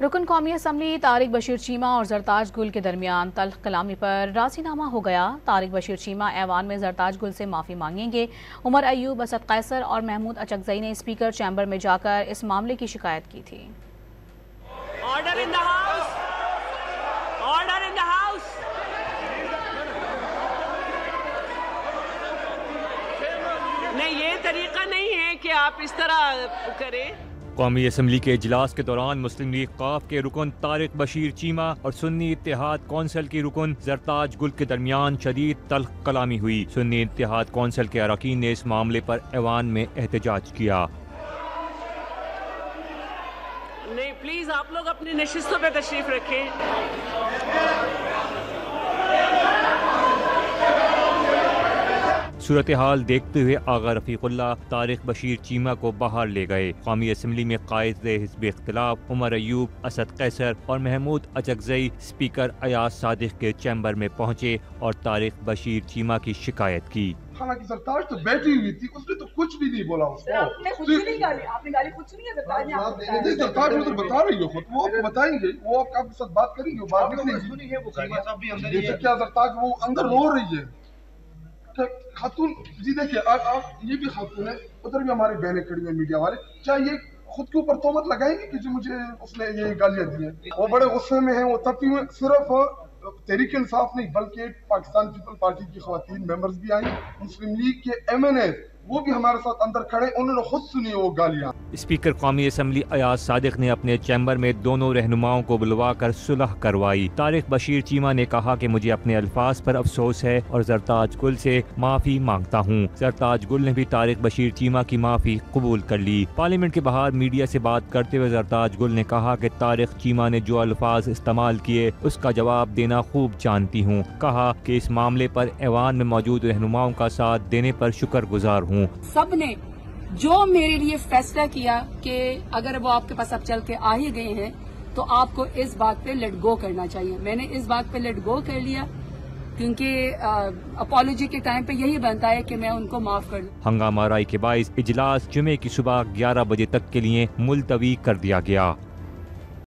رکن قومی اسمبلی طارق بشیر چیمہ اور زرتاج گل کے درمیان تلخ کلامی پر راضی نامہ ہو گیا۔ طارق بشیر چیمہ ایوان میں زرتاج گل سے معافی مانگیں گے۔ عمر ایوب، اسد قیصر اور محمود اچکزئی نے اسپیکر چیمبر میں جا کر اس معاملے کی شکایت کی تھی۔ Order in the house, order in the house. نہیں، یہ طریقہ نہیں ہے کہ آپ اس طرح کریں۔ قومی اسمبلی کے اجلاس کے دوران مسلم لیگ ق کے رکن طارق بشیر چیمہ اور سنی اتحاد کونسل کی رکن زرتاج گل کے درمیان شدید تلخ کلامی ہوئی۔ سنی اتحاد کونسل کے اراکین نے اس معاملے پر ایوان میں احتجاج کیا۔ نہیں، پلیز آپ لوگ اپنی نشستوں پہ تشریف رکھیں۔ صورتحال دیکھتے ہوئے آغا رفیق اللہ طارق بشیر چیمہ کو باہر لے گئے۔ قومی اسمبلی میں قائد حزب اختلاف عمر ایوب، اسد قیصر اور محمود اچکزئی اسپیکر ایاز صادق کے چیمبر میں پہنچے اور طارق بشیر چیمہ کی شکایت کی۔ حالانکہ زرتاج تو بیٹھی ہوئی تھی، اس نے تو کچھ بھی نہیں بولا۔ اس کو آپ نے خود بھی نہیں گالی، آپ نے گالی خود سنی ہے؟ زرتاج نے آپ کو بتایا۔ زرتاج وہ تو بتا رہی ہے خود، وہ آپ کو بتائیں گے، وہ آپ کے ساتھ بات کریں گے، وہ بات نکلے گی۔ جیسے کیا زرتاج وہ اندر رو رہی ہے خاتون جی، دیکھیے آپ یہ بھی خاتون ہے، ادھر بھی ہماری بہنیں کھڑی ہیں میڈیا والے، کیا یہ خود کے اوپر تہمت لگائیں گے کہ جو مجھے اس نے یہ گالیاں دی ہیں؟ وہ بڑے غصے میں ہیں، وہ تب بھی صرف تحریک انصاف نہیں بلکہ پاکستان پیپل پارٹی کی خواتین ممبرز بھی آئیں، مسلم لیگ کے ایم این اے وہ بھی ہمارے ساتھ اندر کھڑے، انہوں نے خود سنی وہ گالیاں۔ اسپیکر قومی اسمبلی ایاز صادق نے اپنے چیمبر میں دونوں رہنماؤں کو بلوا کر صلح کروائی۔ طارق بشیر چیمہ نے کہا کہ مجھے اپنے الفاظ پر افسوس ہے اور زرتاج گل سے معافی مانگتا ہوں۔ زرتاج گل نے بھی طارق بشیر چیمہ کی معافی قبول کر لی۔ پارلیمنٹ کے باہر میڈیا سے بات کرتے ہوئے زرتاج گل نے کہا کہ طارق چیمہ نے جو الفاظ استعمال کیے اس کا جواب دینا خوب جانتی ہوں۔ کہا کہ اس معاملے پر ایوان میں موجود رہنماؤں کا ساتھ دینے پر شکر گزار ہوں۔ سب نے جو میرے لیے فیصلہ کیا کہ اگر وہ آپ کے پاس اب چل کے آ ہی گئے ہیں تو آپ کو اس بات پہ لیٹ گو کرنا چاہیے۔ میں نے اس بات پہ لیٹ گو کر لیا کیونکہ اپالوجی کے ٹائم پہ یہی بنتا ہے کہ میں ان کو معاف کر دوں۔ ہنگامہ آرائی کے باعث اجلاس جمعے کی صبح 11 بجے تک کے لیے ملتوی کر دیا گیا۔